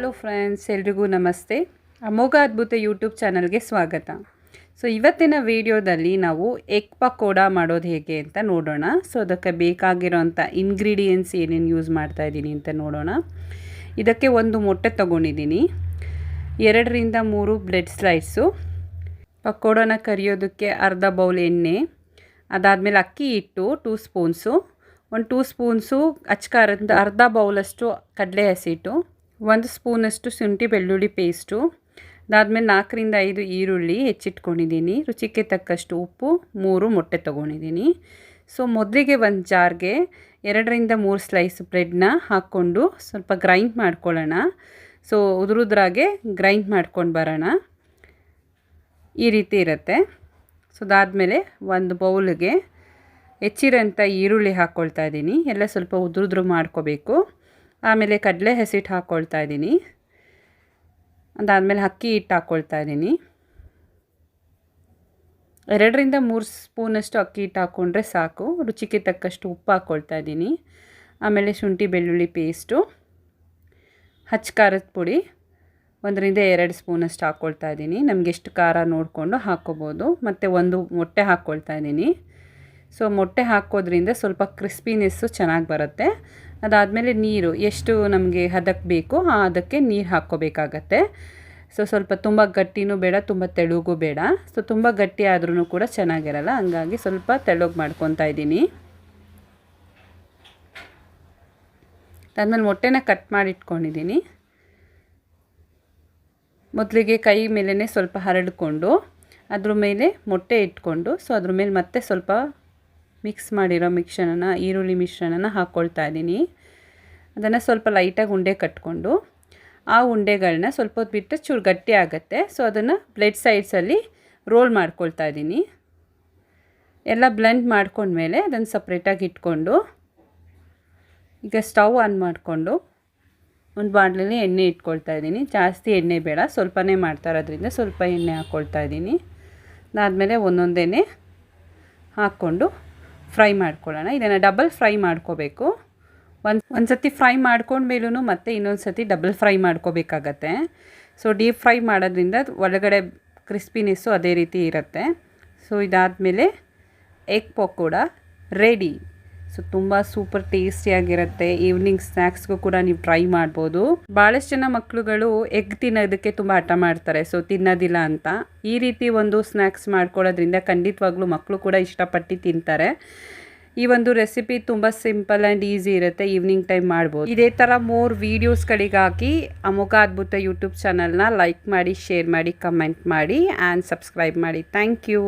Hello friends, ಎಲ್ರಿಗೂ ನಮಸ್ತೆ. ಅಮೋಘ ಅದ್ಭುತ ಯೂಟ್ಯೂಬ್ ಚಾನಲ್ಗೆ ಸ್ವಾಗತ. ಸೊ ಇವತ್ತಿನ ವಿಡಿಯೋದಲ್ಲಿ ನಾವು ಎಗ್ ಪಕೋಡಾ ಮಾಡೋದು ಹೇಗೆ ಅಂತ ನೋಡೋಣ. ಸೊ ಅದಕ್ಕೆ ಬೇಕಾಗಿರೋಂಥ ಇಂಗ್ರೀಡಿಯೆಂಟ್ಸ್ ಏನೇನು ಯೂಸ್ ಮಾಡ್ತಾ ಇದ್ದೀನಿ ಅಂತ ನೋಡೋಣ. ಇದಕ್ಕೆ ಒಂದು ಮೊಟ್ಟೆ ತೊಗೊಂಡಿದ್ದೀನಿ, 2 ರಿಂದ 3 ಬ್ರೆಡ್ ಸ್ಲೈಸು, ಪಕೋಡಾನ ಕರಿಯೋದಕ್ಕೆ ಅರ್ಧ ಬೌಲ್ ಎಣ್ಣೆ, ಅದಾದಮೇಲೆ ಅಕ್ಕಿ ಹಿಟ್ಟು 2 ಸ್ಪೂನ್ಸು, 2 ಸ್ಪೂನ್ಸು ಅಚ್ಕಾರದ, ಅರ್ಧ ಬೌಲಷ್ಟು ಕಡಲೆ ಹಸಿಟ್ಟು, 1 ಸ್ಪೂನಷ್ಟು ಶುಂಠಿ ಬೆಳ್ಳುಳ್ಳಿ ಪೇಸ್ಟು, ಅದಾದಮೇಲೆ 4 ರಿಂದ 5 ಈರುಳ್ಳಿ ಹೆಚ್ಚಿಟ್ಕೊಂಡಿದ್ದೀನಿ, ರುಚಿಗೆ ತಕ್ಕಷ್ಟು ಉಪ್ಪು, 3 ಮೊಟ್ಟೆ ತೊಗೊಂಡಿದ್ದೀನಿ. ಸೊ ಮೊದಲಿಗೆ ಒಂದು ಜಾರ್ಗೆ 2 ರಿಂದ 3 ಸ್ಲೈಸ್ ಬ್ರೆಡ್ನ ಹಾಕ್ಕೊಂಡು ಸ್ವಲ್ಪ ಗ್ರೈಂಡ್ ಮಾಡ್ಕೊಳ್ಳೋಣ. ಸೊ ಉದುರುದ್ರಾಗೆ ಗ್ರೈಂಡ್ ಮಾಡ್ಕೊಂಡು ಬರೋಣ. ಈ ರೀತಿ ಇರುತ್ತೆ. ಸೊ ಅದಾದಮೇಲೆ ಒಂದು ಬೌಲ್ಗೆ ಹೆಚ್ಚಿರೋಂಥ ಈರುಳ್ಳಿ ಹಾಕ್ಕೊಳ್ತಾ ಇದ್ದೀನಿ, ಎಲ್ಲ ಸ್ವಲ್ಪ ಉದುರುದ್ರು ಮಾಡ್ಕೋಬೇಕು. ಆಮೇಲೆ ಕಡಲೆ ಹಸಿಟ್ಟು ಹಾಕ್ಕೊಳ್ತಾ ಇದ್ದೀನಿ, ಅದಾದಮೇಲೆ ಅಕ್ಕಿ ಹಿಟ್ಟು ಹಾಕ್ಕೊಳ್ತಾ ಇದ್ದೀನಿ. 2 ರಿಂದ 3 ಸ್ಪೂನಷ್ಟು ಅಕ್ಕಿ ಹಿಟ್ಟು ಹಾಕ್ಕೊಂಡ್ರೆ ಸಾಕು. ರುಚಿಗೆ ತಕ್ಕಷ್ಟು ಉಪ್ಪು ಹಾಕ್ಕೊಳ್ತಾ ಇದ್ದೀನಿ. ಆಮೇಲೆ ಶುಂಠಿ ಬೆಳ್ಳುಳ್ಳಿ ಪೇಸ್ಟು, ಹಚ್ಚ ಖಾರದ ಪುಡಿ 1 ರಿಂದ 2 ಸ್ಪೂನಷ್ಟು ಹಾಕ್ಕೊಳ್ತಾ ಇದ್ದೀನಿ. ನಮಗೆ ಎಷ್ಟು ಖಾರ ನೋಡಿಕೊಂಡು ಹಾಕ್ಕೋಬೋದು. ಮತ್ತು 1 ಮೊಟ್ಟೆ ಹಾಕ್ಕೊಳ್ತಾ ಇದ್ದೀನಿ. ಸೊ ಮೊಟ್ಟೆ ಹಾಕೋದ್ರಿಂದ ಸ್ವಲ್ಪ ಕ್ರಿಸ್ಪಿನೆಸ್ಸು ಚೆನ್ನಾಗಿ ಬರುತ್ತೆ. ಅದಾದಮೇಲೆ ನೀರು ಎಷ್ಟು ನಮಗೆ ಹದಕ್ಕೆ ಬೇಕು ಅದಕ್ಕೆ ನೀರು ಹಾಕ್ಕೋಬೇಕಾಗತ್ತೆ. ಸೊ ಸ್ವಲ್ಪ ತುಂಬ ಗಟ್ಟಿನೂ ಬೇಡ, ತುಂಬ ತೆಳುಗೂ ಬೇಡ. ಸೊ ತುಂಬ ಗಟ್ಟಿ ಆದ್ರೂ ಕೂಡ ಚೆನ್ನಾಗಿರಲ್ಲ, ಹಂಗಾಗಿ ಸ್ವಲ್ಪ ತೆಳುಗೆ ಮಾಡ್ಕೊತಾ ಇದ್ದೀನಿ. ಅದಾದಮೇಲೆ ಮೊಟ್ಟೆನ ಕಟ್ ಮಾಡಿ ಇಟ್ಕೊಂಡಿದ್ದೀನಿ. ಮೊದಲಿಗೆ ಕೈ ಮೇಲೇ ಸ್ವಲ್ಪ ಹರಡ್ಕೊಂಡು ಅದ್ರ ಮೇಲೆ ಮೊಟ್ಟೆ ಇಟ್ಕೊಂಡು, ಸೊ ಅದ್ರ ಮೇಲೆ ಮತ್ತೆ ಸ್ವಲ್ಪ ಮಿಕ್ಸ್ ಮಾಡಿರೋ ಈರುಳ್ಳಿ ಮಿಶ್ರಣನ ಹಾಕ್ಕೊಳ್ತಾ ಇದ್ದೀನಿ. ಅದನ್ನು ಸ್ವಲ್ಪ ಲೈಟಾಗಿ ಉಂಡೆ ಕಟ್ಕೊಂಡು, ಆ ಉಂಡೆಗಳನ್ನ ಸ್ವಲ್ಪ ಹೊತ್ತು ಬಿಟ್ಟು ಚೂರು ಗಟ್ಟಿ ಆಗುತ್ತೆ. ಸೊ ಅದನ್ನು ಬ್ಲೆಡ್ ಸೈಡ್ಸಲ್ಲಿ ರೋಲ್ ಮಾಡ್ಕೊಳ್ತಾ ಇದ್ದೀನಿ. ಎಲ್ಲ ಬ್ಲೆಂಡ್ ಮಾಡ್ಕೊಂಡ್ಮೇಲೆ ಅದನ್ನು ಸಪ್ರೇಟಾಗಿ ಇಟ್ಕೊಂಡು, ಈಗ ಸ್ಟವ್ ಆನ್ ಮಾಡಿಕೊಂಡು ಒಂದು ಬಾಣಲೆಯಲ್ಲಿ ಎಣ್ಣೆ ಇಟ್ಕೊಳ್ತಾ ಇದ್ದೀನಿ. ಜಾಸ್ತಿ ಎಣ್ಣೆ ಬೇಡ, ಸ್ವಲ್ಪನೇ ಮಾಡ್ತಾ ಇರೋದ್ರಿಂದ ಸ್ವಲ್ಪ ಎಣ್ಣೆ ಹಾಕ್ಕೊಳ್ತಾ ಇದ್ದೀನಿ. ಅದಾದಮೇಲೆ ಒಂದೊಂದೇ ಹಾಕ್ಕೊಂಡು ಫ್ರೈ ಮಾಡ್ಕೊಳ್ಳೋಣ. ಇದನ್ನು ಡಬಲ್ ಫ್ರೈ ಮಾಡ್ಕೋಬೇಕು. ಒಂದು ಸತಿ ಫ್ರೈ ಮಾಡ್ಕೊಂಡ್ಮೇಲೂ ಮತ್ತೆ ಇನ್ನೊಂದು ಸತಿ ಡಬಲ್ ಫ್ರೈ ಮಾಡ್ಕೋಬೇಕಾಗತ್ತೆ. ಸೊ ಡೀಪ್ ಫ್ರೈ ಮಾಡೋದ್ರಿಂದ ಒಳಗಡೆ ಕ್ರಿಸ್ಪಿನೆಸ್ಸು ಅದೇ ರೀತಿ ಇರುತ್ತೆ. ಸೊ ಇದಾದಮೇಲೆ ಎಗ್ ಪಕೋಡಾ ರೆಡಿ. ಸೊ ತುಂಬ ಸೂಪರ್ ಟೇಸ್ಟಿಯಾಗಿರುತ್ತೆ. ಈವ್ನಿಂಗ್ ಸ್ನ್ಯಾಕ್ಸ್ಗೂ ಕೂಡ ನೀವು ಟ್ರೈ ಮಾಡ್ಬೋದು. ಭಾಳಷ್ಟು ಜನ ಮಕ್ಕಳುಗಳು ಎಗ್ ತಿನ್ನೋದಕ್ಕೆ ತುಂಬ ಹಠ ಮಾಡ್ತಾರೆ, ಸೊ ತಿನ್ನೋದಿಲ್ಲ ಅಂತ. ಈ ರೀತಿ ಒಂದು ಸ್ನ್ಯಾಕ್ಸ್ ಮಾಡ್ಕೊಳ್ಳೋದ್ರಿಂದ ಖಂಡಿತವಾಗ್ಲೂ ಮಕ್ಕಳು ಕೂಡ ಇಷ್ಟಪಟ್ಟು ತಿಂತಾರೆ. ಈ ಒಂದು ರೆಸಿಪಿ ತುಂಬ ಸಿಂಪಲ್ ಆ್ಯಂಡ್ ಈಸಿ ಇರುತ್ತೆ, ಈವ್ನಿಂಗ್ ಟೈಮ್ ಮಾಡ್ಬೋದು. ಇದೇ ಥರ ಮೋರ್ ವೀಡಿಯೋಸ್ಗಳಿಗಾಗಿ ಅಮೋಘ ಅದ್ಭುತ ಯೂಟ್ಯೂಬ್ ಚಾನಲ್ನ ಲೈಕ್ ಮಾಡಿ, ಶೇರ್ ಮಾಡಿ, ಕಮೆಂಟ್ ಮಾಡಿ ಆ್ಯಂಡ್ ಸಬ್ಸ್ಕ್ರೈಬ್ ಮಾಡಿ. Thank you.